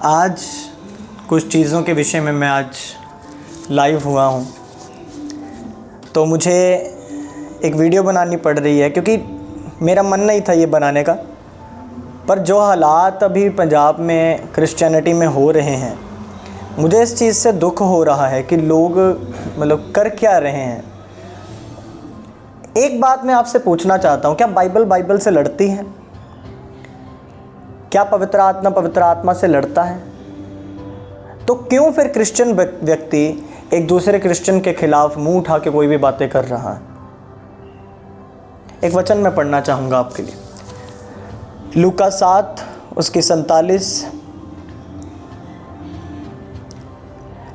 आज कुछ चीज़ों के विषय में मैं आज लाइव हुआ हूँ, तो मुझे एक वीडियो बनानी पड़ रही है क्योंकि मेरा मन नहीं था ये बनाने का। पर जो हालात अभी पंजाब में क्रिश्चियनिटी में हो रहे हैं, मुझे इस चीज़ से दुख हो रहा है कि लोग कर क्या रहे हैं। एक बात मैं आपसे पूछना चाहता हूँ, क्या बाइबल से लड़ती है? क्या पवित्र आत्मा से लड़ता है? तो क्यों फिर क्रिश्चियन व्यक्ति एक दूसरे क्रिश्चियन के खिलाफ मुंह उठा के कोई भी बातें कर रहा है? एक वचन मैं पढ़ना चाहूँगा आपके लिए, लूका 7 उसकी 47।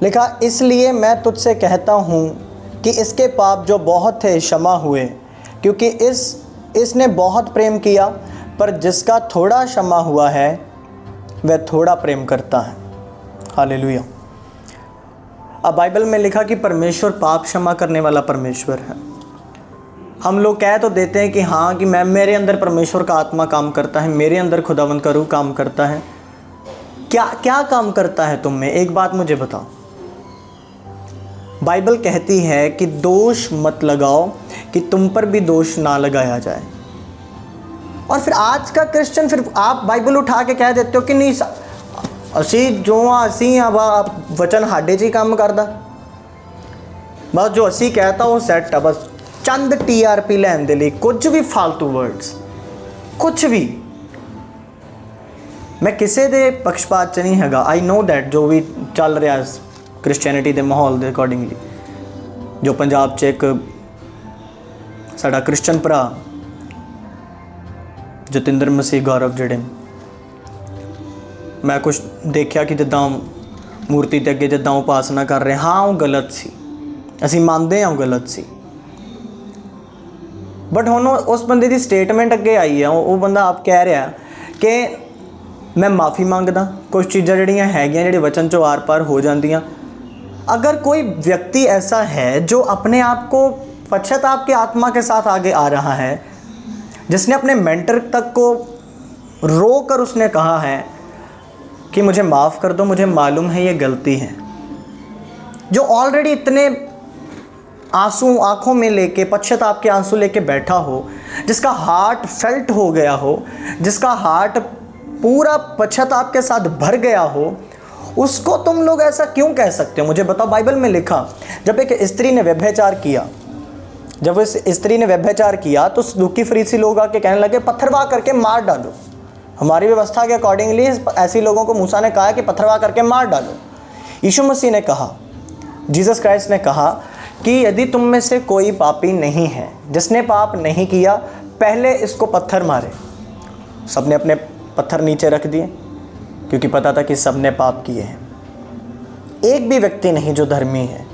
लिखा, इसलिए मैं तुझसे कहता हूँ कि इसके पाप जो बहुत थे क्षमा हुए, क्योंकि इसने बहुत प्रेम किया। पर जिसका थोड़ा क्षमा हुआ है वह थोड़ा प्रेम करता है। हालेलुया। अब बाइबल में लिखा कि परमेश्वर पाप क्षमा करने वाला परमेश्वर है। हम लोग कह तो देते हैं कि हाँ, कि मेरे अंदर परमेश्वर का आत्मा काम करता है, मेरे अंदर खुदावंद का रूह काम करता है। क्या काम करता है तुम में? एक बात मुझे बताओ। बाइबल कहती है कि दोष मत लगाओ कि तुम पर भी दोष ना लगाया जाए। और फिर आज का क्रिश्चियन, फिर आप बाइबल उठा के कह देते हो कि नहीं असी जो असी अब वचन हाडे च ही काम करदा, बस जो असी कहता वो सैट है, बस चंद TRP लैन दे लिए कुछ भी फालतू वर्ड्स, कुछ भी। मैं किसी दे पक्षपात च नहीं हैगा। आई नो दैट जो भी चल रहा है क्रिश्चियनिटी के माहौल के अकॉर्डिंगली, जो पंजाब च एक साडा क्रिश्चियन भरा जतिंदर मसीह गौरव, जिहड़े मैं कुछ देखा कि जिद्दां मूर्ति ते अगे जिद्दां उपासना कर रहे, हाँ वो गलत सी, असीं मानते हैं वो गलत सी। बट हुण उस बंदे की स्टेटमेंट अगे आई है, वो बंदा आप कह रहा कि मैं माफ़ी मंगदा, कुछ चीज़ां जिहड़ियां हैगियां जिहड़े वचन चों आर पार हो जांदियां। अगर कोई व्यक्ति ऐसा है जो अपने आप को पश्चाताप की आत्मा के साथ आगे आ रहा है, जिसने अपने मेंटर तक को रो कर उसने कहा है कि मुझे माफ़ कर दो, मुझे मालूम है ये गलती है, जो ऑलरेडी इतने आंसू आंखों में लेके, पश्चाताप के आंसू लेके बैठा हो, जिसका हार्ट फेल्ट हो गया हो, जिसका हार्ट पूरा पश्चाताप के साथ भर गया हो, उसको तुम लोग ऐसा क्यों कह सकते हो? मुझे बताओ। बाइबल में लिखा, जब एक स्त्री ने व्यभिचार किया, जब इस स्त्री ने व्यभिचार किया तो दुखी फरीसी लोग आके कहने लगे पत्थरवाह करके मार डालो। हमारी व्यवस्था के अकॉर्डिंगली ऐसे लोगों को मूसा ने कहा कि पत्थरवाह करके मार डालो। यीशु मसीह ने कहा, जीसस क्राइस्ट ने कहा कि यदि तुम में से कोई पापी नहीं है, जिसने पाप नहीं किया, पहले इसको पत्थर मारे। सबने अपने पत्थर नीचे रख दिए क्योंकि पता था कि सबने पाप किए हैं। एक भी व्यक्ति नहीं जो धर्मी है,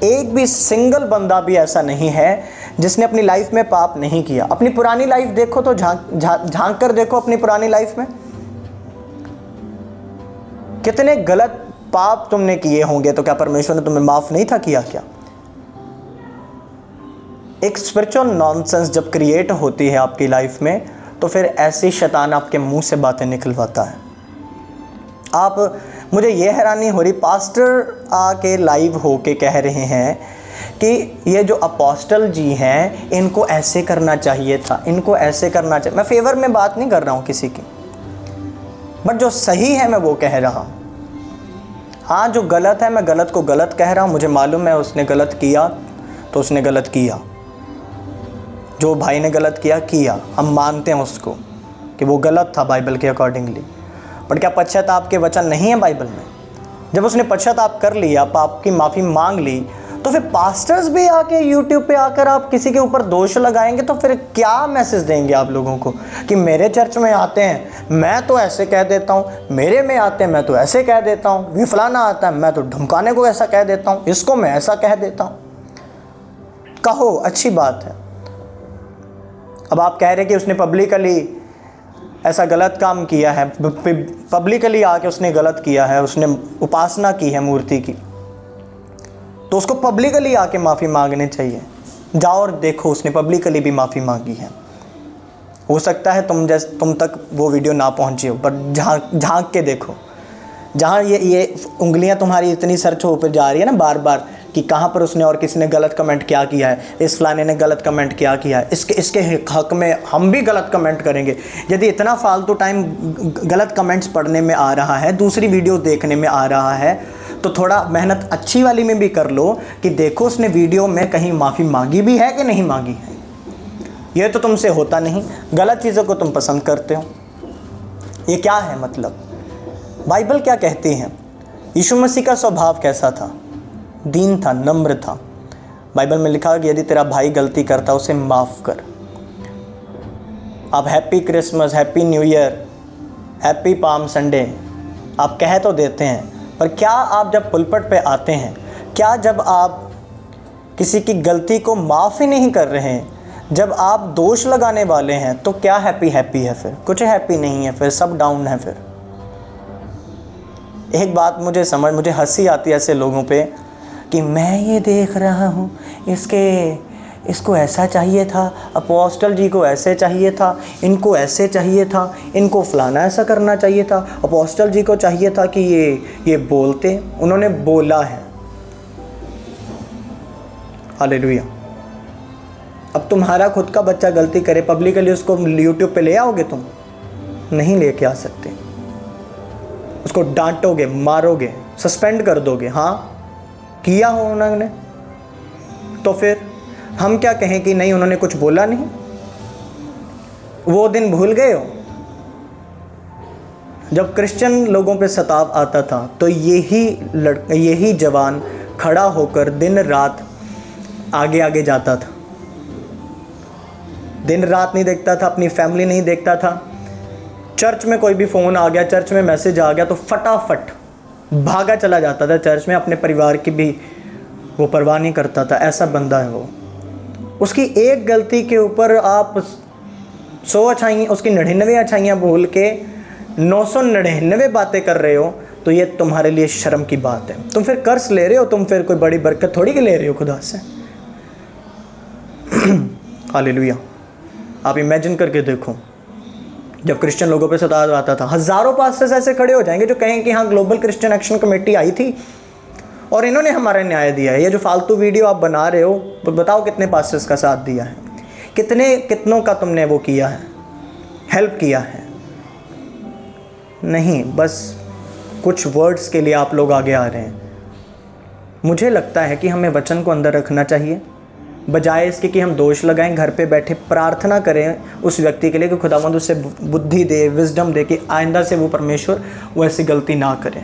एक भी सिंगल बंदा भी ऐसा नहीं है जिसने अपनी लाइफ में पाप नहीं किया। अपनी पुरानी लाइफ देखो तो झांक कर देखो अपनी पुरानी लाइफ में कितने गलत पाप तुमने किए होंगे। तो क्या परमेश्वर ने तुम्हें माफ नहीं था किया? क्या एक स्पिरिचुअल नॉनसेंस जब क्रिएट होती है आपकी लाइफ में, तो फिर ऐसी शैतान आपके मुंह से बातें निकलवाता है। आप, मुझे ये हैरानी हो रही, पास्टर आके लाइव होके कह रहे हैं कि ये जो अपोस्टल जी हैं इनको ऐसे करना चाहिए था, इनको ऐसे करना चाहिए। मैं फेवर में बात नहीं कर रहा हूँ किसी की, बट जो सही है मैं वो कह रहा हूँ। हाँ, जो गलत है मैं गलत को गलत कह रहा हूँ। मुझे मालूम है उसने गलत किया तो उसने गलत किया, जो भाई ने गलत किया, हम मानते हैं उसको कि वो गलत था बाइबल के अकॉर्डिंगली। पर क्या पश्चाताप के वचन नहीं है बाइबल में? जब उसने पश्चाताप कर लिया, पाप की माफ़ी मांग ली, तो फिर पास्टर्स भी आके यूट्यूब पे आकर आप किसी के ऊपर दोष लगाएंगे तो फिर क्या मैसेज देंगे आप लोगों को कि मेरे चर्च में आते हैं मैं तो ऐसे कह देता हूँ, मेरे में आते हैं मैं तो ऐसे कह देता हूँ, ये फलाना आता है मैं तो ढुमकाने को ऐसा कह देता हूँ, इसको मैं ऐसा कह देता हूँ। कहो, अच्छी बात है। अब आप कह रहे कि उसने पब्लिकली ऐसा गलत काम किया है, पब्लिकली आके उसने गलत किया है, उसने उपासना की है मूर्ति की, तो उसको पब्लिकली आके माफ़ी मांगनी चाहिए। जाओ और देखो, उसने पब्लिकली भी माफ़ी मांगी है। हो सकता है तुम तक वो वीडियो ना पहुंची हो, पर झांक के देखो, जहाँ ये उंगलियाँ तुम्हारी इतनी सर्च हो पर जा रही है ना बार बार कि कहाँ पर उसने और किसी ने गलत कमेंट क्या किया है, इस फलाने ने गलत कमेंट क्या किया है, इसके हक में हम भी गलत कमेंट करेंगे। यदि इतना फालतू टाइम गलत कमेंट्स पढ़ने में आ रहा है, दूसरी वीडियो देखने में आ रहा है, तो थोड़ा मेहनत अच्छी वाली में भी कर लो कि देखो उसने वीडियो में कहीं माफ़ी मांगी भी है कि नहीं मांगी है। ये तो तुमसे होता नहीं, गलत चीज़ों को तुम पसंद करते हो। ये क्या है मतलब? बाइबल क्या कहती है? यीशु मसीह का स्वभाव कैसा था? दीन था, नम्र था। बाइबल में लिखा कि यदि तेरा भाई गलती करता उसे माफ़ कर। आप happy Christmas, happy new year, happy palm Sunday आप कह तो देते हैं, पर क्या आप जब पुलपट पे आते हैं, क्या जब आप किसी की गलती को माफ़ ही नहीं कर रहे हैं, जब आप दोष लगाने वाले हैं, तो क्या हैप्पी है? फिर कुछ हैप्पी नहीं है, फिर सब डाउन है। फिर एक बात मुझे हंसी आती है ऐसे लोगों पे कि मैं ये देख रहा हूँ, इसको ऐसा चाहिए था, अपोस्टल जी को ऐसे चाहिए था, इनको ऐसे चाहिए था, इनको फलाना ऐसा करना चाहिए था, अपोस्टल जी को चाहिए था कि ये बोलते, उन्होंने बोला है। हालेलुया। अब तुम्हारा खुद का बच्चा गलती करे, पब्लिकली उसको यूट्यूब पे ले आओगे? तुम नहीं लेके आ सकते। उसको डांटोगे, मारोगे, सस्पेंड कर दोगे। हाँ किया हो उन्होंने, तो फिर हम क्या कहें कि नहीं उन्होंने कुछ बोला नहीं? वो दिन भूल गए हो जब क्रिश्चियन लोगों पे सताव आता था, तो यही जवान खड़ा होकर दिन रात आगे आगे जाता था। दिन रात नहीं देखता था, अपनी फैमिली नहीं देखता था। चर्च में कोई भी फ़ोन आ गया, चर्च में मैसेज आ गया, तो फटाफट भागा चला जाता था चर्च में। अपने परिवार की भी वो परवाह नहीं करता था। ऐसा बंदा है वो। उसकी एक गलती के ऊपर आप 100 अच्छाइयाँ, उसकी 99 अच्छाइयाँ भूल के 999 बातें कर रहे हो, तो ये तुम्हारे लिए शर्म की बात है। तुम फिर कर्ज ले रहे हो, तुम फिर कोई बड़ी बरकत थोड़ी के ले रहे हो खुदा से। हालेलुया। आप इमेजिन करके देखो, जब क्रिश्चियन लोगों पे सताव आता था, हज़ारों पास्टर्स ऐसे खड़े हो जाएंगे जो कहें कि हाँ ग्लोबल क्रिश्चियन एक्शन कमेटी आई थी और इन्होंने हमारा न्याय दिया है। ये जो फालतू वीडियो आप बना रहे हो, बताओ कितने पास्टर्स का साथ दिया है, कितनों का तुमने वो किया है, हेल्प किया है? नहीं, बस कुछ वर्ड्स के लिए आप लोग आगे आ रहे हैं। मुझे लगता है कि हमें वचन को अंदर रखना चाहिए, बजाय इसके कि हम दोष लगाएं। घर पे बैठे प्रार्थना करें उस व्यक्ति के लिए कि खुदावंद उसे बुद्धि दे, विजडम दे कि आइंदा से वो परमेश्वर वो ऐसी गलती ना करे।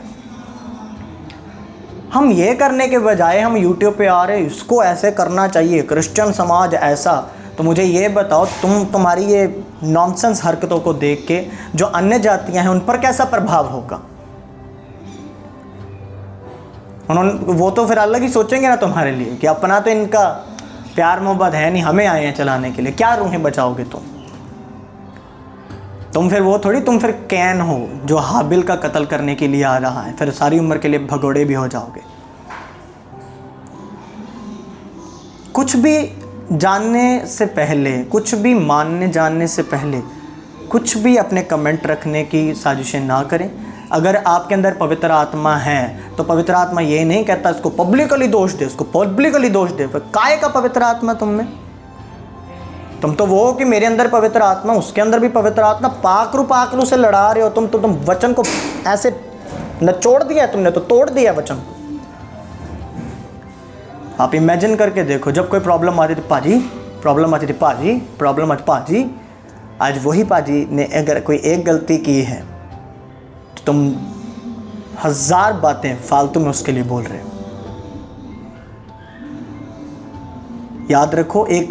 हम ये करने के बजाय हम यूट्यूब पे आ रहे, इसको ऐसे करना चाहिए, क्रिश्चियन समाज ऐसा। तो मुझे ये बताओ, तुम्हारी ये नॉनसेंस हरकतों को देख के जो अन्य जातियां हैं उन पर कैसा प्रभाव होगा? वो तो फिर अलग ही सोचेंगे ना तुम्हारे लिए कि अपना तो इनका प्यार मोहब्बत है नहीं, हमें आए हैं चलाने के लिए। क्या रूहें बचाओगे तुम फिर वो थोड़ी, तुम फिर कैन हो जो हाबिल का कत्ल करने के लिए आ रहा है, फिर सारी उम्र के लिए भगोड़े भी हो जाओगे। कुछ भी जानने से पहले, कुछ भी मानने जानने से पहले, कुछ भी अपने कमेंट रखने की साजिशें ना करें। अगर आपके अंदर पवित्र आत्मा है तो पवित्र आत्मा ये नहीं कहता इसको पब्लिकली दोष दे, उसको पब्लिकली दोष दे। काय का पवित्र आत्मा तुम में? तुम तो वो हो कि मेरे अंदर पवित्र आत्मा, उसके अंदर भी पवित्र आत्मा, पाकरू से लड़ा रहे हो तुम। तो तुम वचन को ऐसे नचोड़ दिया तुमने, तो तोड़ दिया वचन को। आप इमेजिन करके देखो, जब कोई प्रॉब्लम आती थी, पाजी, आज वही पाजी ने अगर कोई एक गलती की है तो तुम 1000 बातें फालतू में उसके लिए बोल रहे हो। याद रखो, एक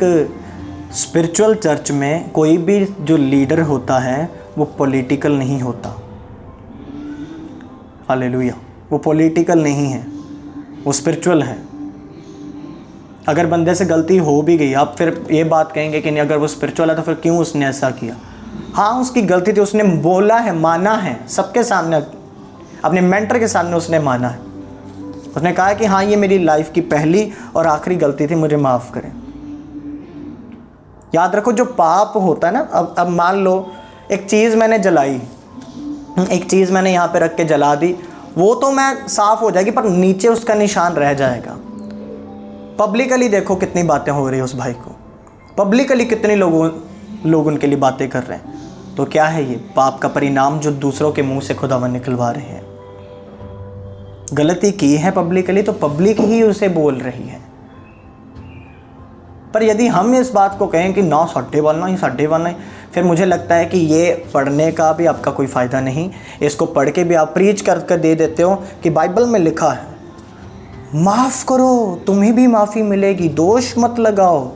स्पिरिचुअल चर्च में कोई भी जो लीडर होता है वो पॉलिटिकल नहीं होता। हालेलुया। वो पॉलिटिकल नहीं है, वो स्पिरिचुअल है। अगर बंदे से गलती हो भी गई, आप फिर ये बात कहेंगे कि नहीं, अगर वो स्पिरिचुअल है तो फिर क्यों उसने ऐसा किया? हाँ, उसकी गलती थी, उसने बोला है, माना है, सबके सामने, अपने मेंटर के सामने उसने माना है। उसने कहा कि हाँ, ये मेरी लाइफ की पहली और आखिरी गलती थी, मुझे माफ़ करें। याद रखो, जो पाप होता है ना, अब मान लो एक चीज़ मैंने जलाई, एक चीज़ मैंने यहाँ पे रख के जला दी वो तो मैं साफ हो जाएगी, पर नीचे उसका निशान रह जाएगा। पब्लिकली देखो कितनी बातें हो रही है उस भाई को, पब्लिकली कितने लोग उनके लिए बातें कर रहे हैं। तो क्या है ये? पाप का परिणाम जो दूसरों के मुंह से खुदावन निकलवा रहे हैं। गलती की है पब्लिकली, तो पब्लिक ही उसे बोल रही है। पर यदि हम इस बात को कहें कि ना साढ़े वाला ही साढ़े वाला ही, फिर मुझे लगता है कि ये पढ़ने का भी आपका कोई फ़ायदा नहीं। इसको पढ़ के भी आप प्रीच कर दे देते हो कि बाइबल में लिखा है माफ़ करो तुम्हें भी माफ़ी मिलेगी, दोष मत लगाओ।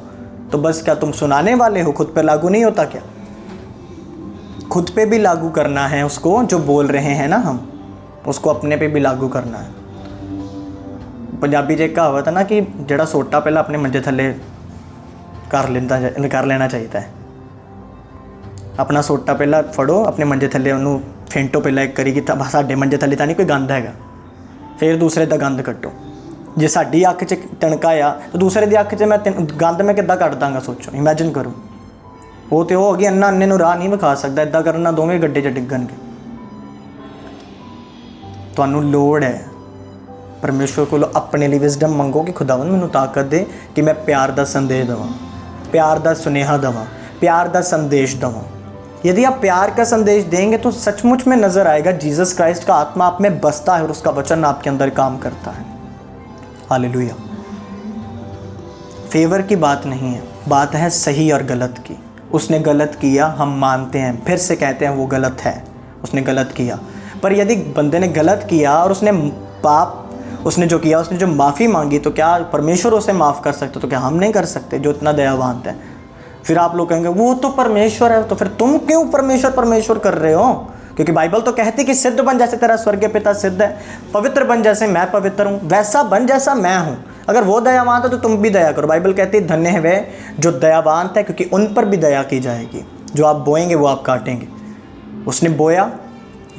तो बस क्या तुम सुनाने वाले हो? खुद पे लागू नहीं होता क्या? खुद पे भी लागू करना है उसको, जो बोल रहे हैं ना हम, उसको अपने पे भी लागू करना है। पंजाबी च कहावत है ना कि जड़ा सोटा पहला अपने मंजे थले कर लेना चाहिए है। अपना सोटा पहला फड़ो, अपने मंजे थले उन्होंने फेंटो पहला एक करी कि साडे मंजे थले तो नहीं कोई गंद हैगा, फिर दूसरे का गंद कट्टो। जे साडी अख च टणका आ तो दूसरे की अख च मैं गंद मैं किद्दां कट दांगा? सोचो, इमैजिन करो। वो तो होगी अन्ना अन्ने नूं राह नहीं विखा सकदा, इदां करना दोवें गड्ढे च डिग्गणगे। तुहानूं लोड़ है परमेश्वर को अपने लिए विजडम मंगो कि खुदावन मैनूं ताकत दे कि मैं प्यार का संदेश देवां, प्यार का सुनेहा देवां, प्यार का संदेश देवां। यदि आप प्यार का संदेश देंगे तो सचमुच में नज़र आएगा जीसस क्राइस्ट का आत्मा आप में बसता है और उसका वचन आपके अंदर काम करता है। हालेलुया। फेवर की बात नहीं है, बात है सही और गलत की। उसने गलत किया, हम मानते हैं, फिर से कहते हैं वो गलत है, उसने गलत किया। पर यदि बंदे ने गलत किया और उसने पाप उसने जो किया, उसने जो माफ़ी मांगी, तो क्या परमेश्वर उसे माफ़ कर सकते? तो क्या हम नहीं कर सकते जो इतना दयावान है? फिर आप लोग कहेंगे वो तो परमेश्वर है, तो फिर तुम क्यों परमेश्वर कर रहे हो? क्योंकि बाइबल तो कहती कि सिद्ध बन जैसे तेरा स्वर्गीय पिता सिद्ध है, पवित्र बन जैसे मैं पवित्र हूँ, वैसा बन जैसा मैं हूँ। अगर वो दयावान है तो तुम भी दया करो। बाइबल कहती है धन्य है वे जो दयावान है, क्योंकि उन पर भी दया की जाएगी। जो आप बोएंगे वो आप काटेंगे। उसने बोया,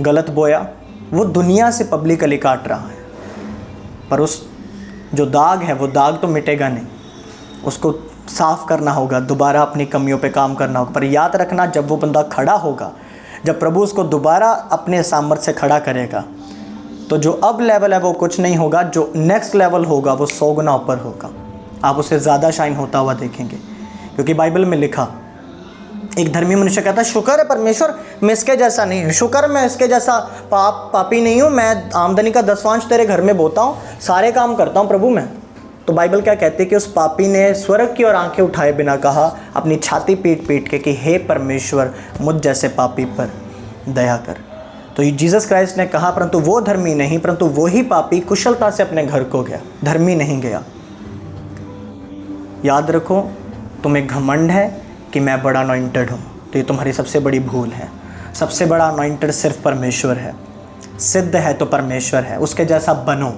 गलत बोया, वो दुनिया से पब्लिकली काट रहा है, पर उस जो दाग है वो दाग तो मिटेगा नहीं, उसको साफ़ करना होगा, दोबारा अपनी कमियों पे काम करना होगा। पर याद रखना, जब वो बंदा खड़ा होगा, जब प्रभु उसको दोबारा अपने सामर्थ्य से खड़ा करेगा, तो जो अब लेवल है वो कुछ नहीं होगा, जो नेक्स्ट लेवल होगा वो 100 गुना ऊपर होगा। आप उसे ज़्यादा शाइन होता हुआ देखेंगे। क्योंकि बाइबल में लिखा, एक धर्मी मनुष्य कहता है शुक्र है परमेश्वर मैं इसके जैसा नहीं हूँ, शुक्र मैं इसके जैसा पापी नहीं हूँ, मैं आमदनी का 10वांश तेरे घर में बोता हूँ, सारे काम करता हूँ प्रभु मैं। तो बाइबल क्या कहती है कि उस पापी ने स्वर्ग की ओर आंखें उठाए बिना कहा, अपनी छाती पीट पीट के, कि हे परमेश्वर मुझ जैसे पापी पर दया कर। तो जीसस क्राइस्ट ने कहा, परंतु वो धर्मी नहीं, परंतु वही पापी कुशलता से अपने घर को गया, धर्मी नहीं गया। याद रखो, तुम्हें घमंड है कि मैं बड़ा अनॉइंटेड हूँ, तो ये तुम्हारी सबसे बड़ी भूल है। सबसे बड़ा अनॉइंटेड सिर्फ परमेश्वर है, सिद्ध है तो परमेश्वर है। उसके जैसा बनो,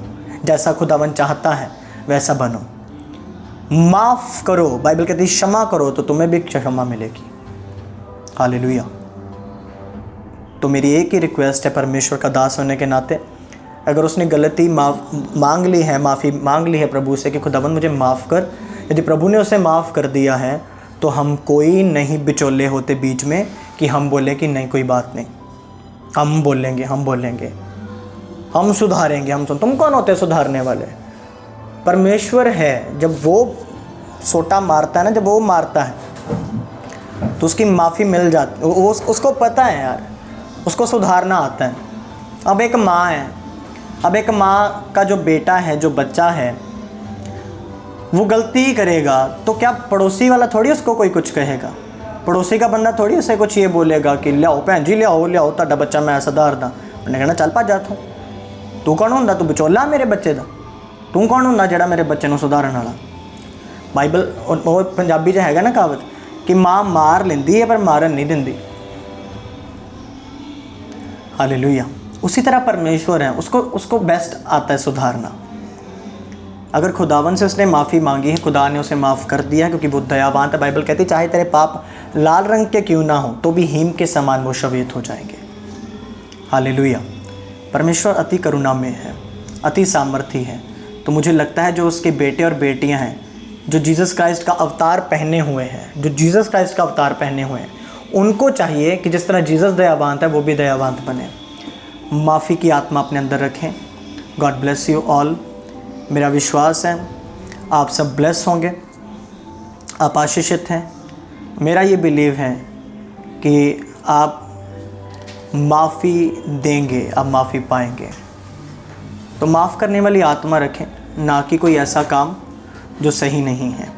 जैसा खुदावन चाहता है वैसा बनो। माफ़ करो, बाइबल कहती है क्षमा करो तो तुम्हें भी क्षमा मिलेगी। हालेलुया। तो मेरी एक ही रिक्वेस्ट है परमेश्वर का दास होने के नाते, अगर उसने गलती मांग ली है, माफ़ी मांग ली है प्रभु से कि खुदावन मुझे माफ़ कर, यदि प्रभु ने उसे माफ़ कर दिया है तो हम कोई नहीं बिचौले होते बीच में कि हम बोले कि नहीं कोई बात नहीं, हम बोलेंगे हम सुधारेंगे, तुम कौन होते सुधारने वाले? परमेश्वर है। जब वो सोटा मारता है ना, जब वो मारता है तो उसकी माफ़ी मिल जाती, उसको पता है यार, उसको सुधारना आता है। अब एक माँ है, अब एक माँ का जो बेटा है, जो बच्चा है, वो गलती ही करेगा तो क्या पड़ोसी वाला थोड़ी उसको कोई कुछ कहेगा? पड़ोसी का बंदा थोड़ी उसे कुछ ये बोलेगा कि लियाओ भैन जी लियाओ तुहाडा बच्चा मैं सुधारदा। उन्हें कहना चल भज जाथों, तू कौन हुंदा? तू विचोला मेरे बच्चे का? तू कौन हुंदा जिहड़ा मेरे बच्चे नूं सुधारन वाला? बाइबल वो पंजाबी च हैगा ना कहावत कि माँ मार लेंदी है पर मारन नहीं दिंदी। हालेलुया। उसी तरह परमेश्वर है, उसको बेस्ट आता है सुधारना। अगर खुदावन से उसने माफ़ी मांगी है, खुदा ने उसे माफ़ कर दिया क्योंकि वो दयावान था। बाइबल कहती है चाहे तेरे पाप लाल रंग के क्यों ना हो तो भी हीम के समान वो श्वेत हो जाएंगे। हालेलुया। परमेश्वर अति करुणामय है, अति सामर्थी है। तो मुझे लगता है जो उसके बेटे और बेटियां हैं, जो जीसस क्राइस्ट का अवतार पहने हुए हैं, उनको चाहिए कि जिस तरह जीसस दयावान था वो भी दयावान बने। माफ़ी की आत्मा अपने अंदर रखें। God bless you all. मेरा विश्वास है आप सब ब्लेस होंगे, आप आशीषित हैं। मेरा ये बिलीव है कि आप माफ़ी देंगे, आप माफ़ी पाएंगे। तो माफ़ करने वाली आत्मा रखें, ना कि कोई ऐसा काम जो सही नहीं है।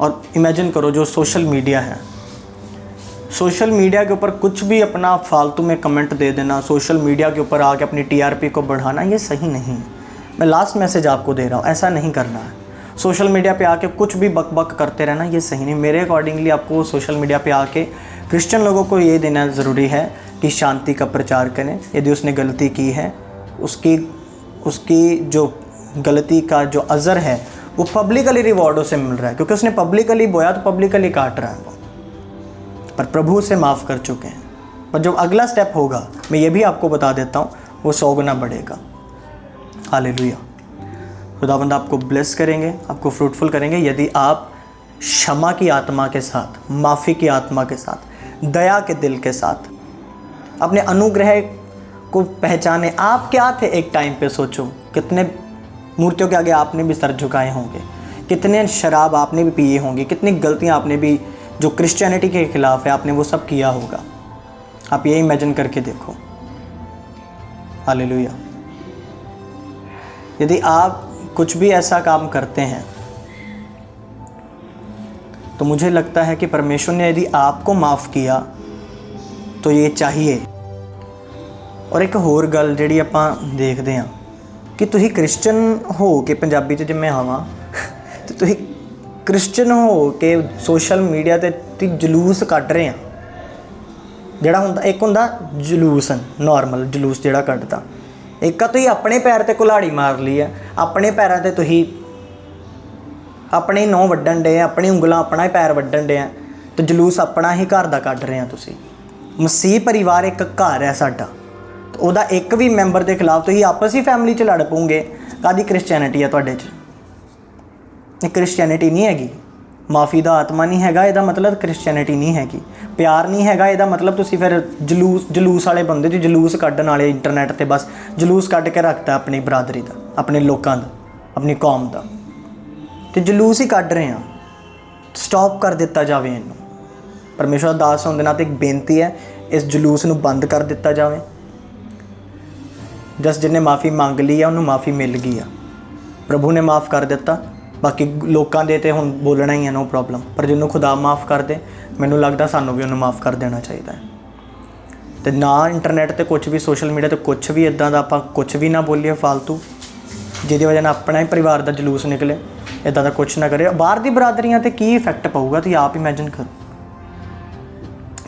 और इमेजिन करो जो सोशल मीडिया है, सोशल मीडिया के ऊपर कुछ भी अपना फालतू में कमेंट दे देना, सोशल मीडिया के ऊपर आके अपनी टीआरपी को बढ़ाना, ये सही नहीं है। मैं लास्ट मैसेज आपको दे रहा हूँ, ऐसा नहीं करना है। सोशल मीडिया पे आके कुछ भी बक बक करते रहना, ये सही नहीं। मेरे अकॉर्डिंगली आपको सोशल मीडिया पे आके क्रिश्चियन लोगों को ये देना ज़रूरी है कि शांति का प्रचार करें। यदि उसने गलती की है, उसकी जो गलती का जो अज़र है वो पब्लिकली रिवॉर्ड उसे मिल रहा है, क्योंकि उसने पब्लिकली बोया तो पब्लिकली काट रहा है वो। पर प्रभु उसे माफ़ कर चुके हैं। पर जो अगला स्टेप होगा, मैं ये भी आपको बता देता हूँ, वो 100 गुना बढ़ेगा। हालेलुया। खुदावंद आपको ब्लेस करेंगे, आपको फ्रूटफुल करेंगे यदि आप क्षमा की आत्मा के साथ, माफ़ी की आत्मा के साथ, दया के दिल के साथ अपने अनुग्रह को पहचाने। आप क्या थे एक टाइम पे, सोचो कितने मूर्तियों के आगे आपने भी सर झुकाए होंगे, कितने शराब आपने भी पिए होंगे, कितनी गलतियां आपने भी जो क्रिश्चियनिटी के खिलाफ है आपने वो सब किया होगा। आप ये इमेजिन करके देखो। हालेलुया। यदि आप कुछ भी ऐसा काम करते हैं तो मुझे लगता है कि परमेश्वर ने यदि आपको माफ़ किया तो ये चाहिए। और एक होर गल जिहड़ी आपां देखदे हां कि तुसीं क्रिश्चियन हो के, पंजाबी च जे मैं आवां ते तुसीं क्रिश्चियन हो के सोशल मीडिया ते जलूस कढ रहे हैं। जिहड़ा हुंदा, एक हुंदा जलूस, नॉर्मल जलूस जिहड़ा कढदा, एक तुसीं अपने पैर ते कुल्हाड़ी मार ली है, अपने पैरां ते तुसीं अपने नौं वड्डण डे, अपनी उंगलां अपना ही पैर वड्डण डे, तो जलूस अपना ही घर दा कढ रहे हैं तुसीं। मसीह परिवार एक घर है साडा, तो ਉਹਦਾ एक भी मैंबर के खिलाफ तुसीं आपस ही फैमिली च लड़ पओगे। कादी क्रिश्चियनिटी है तुहाडे च? क्रिश्चियनिटी नहीं हैगी। माफ़ी दा आत्मा नहीं हैगा, ਇਹਦਾ मतलब क्रिश्चियनिटी नहीं हैगी। प्यार नहीं हैगा, ਇਹਦਾ मतलब तुसीं फिर जलूस वाले बंदे जो जलूस कड्ढण वाले इंटरनेट ते बस जलूस कड्ढ के रखता अपनी बरादरी का, अपने लोगों का, अपनी कौम का, तो जलूस ही कड्ढ रहे हैं। स्टॉप कर दिता जाए इनू। परमेश्वर दास होने नाते एक बेनती है, इस जलूस नू बंद कर दिता जाए। जस जिन्हें माफ़ी मंग ली है उन्होंने माफ़ी मिल गई है, प्रभु ने माफ़ कर दिता। बाकी लोगों के तो हुण बोलना ही है, नो प्रॉब्लम। पर जिन्हों खुदा माफ़ कर दे, मैनूं लगता सानूं भी उन्होंने माफ़ कर देना चाहिए है। तो ना इंटरनेट ते कुछ भी, सोशल मीडिया ते कुछ भी इदां दा आपां कुछ भी ना बोलीए फालतू, जिहदी वजह नाल अपना ही परिवार का जलूस निकले। इदां दा कुछ ना करे। बाहर दी बरादरियां ते की इफैक्ट पऊगा, तुसीं आप इमेजिन करो।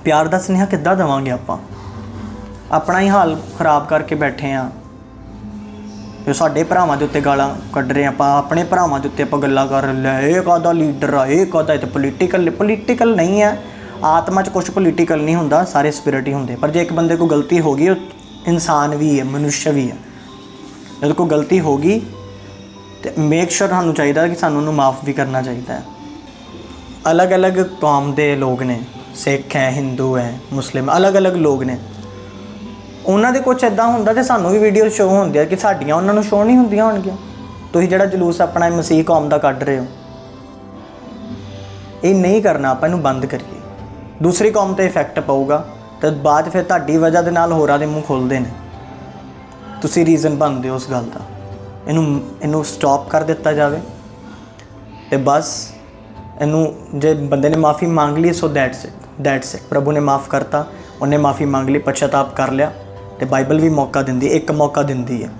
प्यार दा सुनेहा किद्दां देवांगे आपां? अपना ही हाल खराब करके बैठे हाँ। जो साडे भरावां दे उत्ते गालां कढ रहे हैं, अपने भरावां दे उत्ते आपां गल्लां कर रहे, ये काहदा लीडर आ, ये काहदा, इत्ते पोलीटिकल नहीं है। आत्मा च कुछ पोलीटिकल नहीं हुंदा, सारे स्पिरिट ही हुंदे। पर जे एक बंदे को गलती हो गई, इंसान भी है, मनुष्य भी है, जब कोई गलती होगी तो मेक श्योर सानूं चाहिए कि सानूं उन्हूं माफ़ भी करना चाहिए है। अलग अलग कौम के लोग ने, सिख हैं, हिंदू हैं, मुस्लिम, अलग अलग लोग ने, उन्होंने कुछ इदा होंदा ते सानूं भी वीडियो शो होंदी है कि साडियां उन्हां नूं शो नहीं होंदियां होणगीਆਂ। तुसीं जिहड़ा जलूस अपना मसीह कौम का कढ रहे हो, ये नहीं करना। आपां इहनूं बंद करिए। दूसरी कौम ते इफैक्ट पऊगा तो बाद फिर तुहाडी वजह दे नाल होरां दे मूँह खोलदे ने, तुसीं रीजन बनदे हो उस गल का। इनू स्टॉप कर दिता जाए तो बस इनू, जे बंदे ने माफ़ी मांग ली सो दैट्स इट। प्रभु ने माफ़ करता, उन्हें माफ़ी मांग ली, पश्चाताप कर लिया, तो बाइबल भी मौका दिंदी, एक मौका दिंदी है।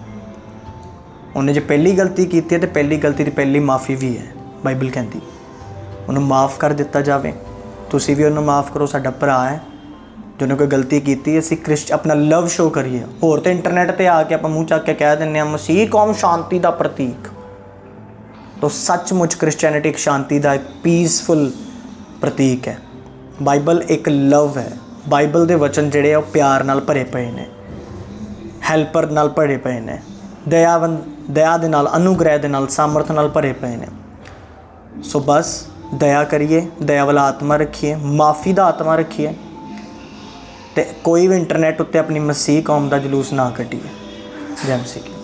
उन्हें जो पहली गलती की है तो पहली गलती की पहली माफ़ी भी है। बाइबल कहती उन्होंने माफ़ कर दिता जाए। तुसीं भी उन्होंने माफ़ करो, साडा भरा है जिन्होंने कोई गलती की। असीं अपना लव शो करिए। होर तो इंटरनेट पर आके आप मूँह चक के कह दें मसीह कौम शांति का प्रतीक, तो सचमुच क्रिश्चियनिटी एक शांति का, एक पीसफुल प्रतीक है। बाइबल एक लव है। बाइबल के वचन जिहड़े प्यार नाल भरे पे ने, हैल्पर नाल भरे पे ने, दया दे नाल, अनुग्रह दे नाल, सामर्थ नाल भरे पे ने। सो बस दया करिए, दया वाला आत्मा रखिए, माफ़ी का आत्मा रखिए, ਤੇ ਕੋਈ ਵੀ ਇੰਟਰਨੈਟ ਉੱਤੇ ਆਪਣੀ ਮਸੀਹ ਕੌਮ ਦਾ ਜਲੂਸ ਨਾ ਕੱਢੀਏ। ਜੈ ਮਸੀਹ ਕੀ।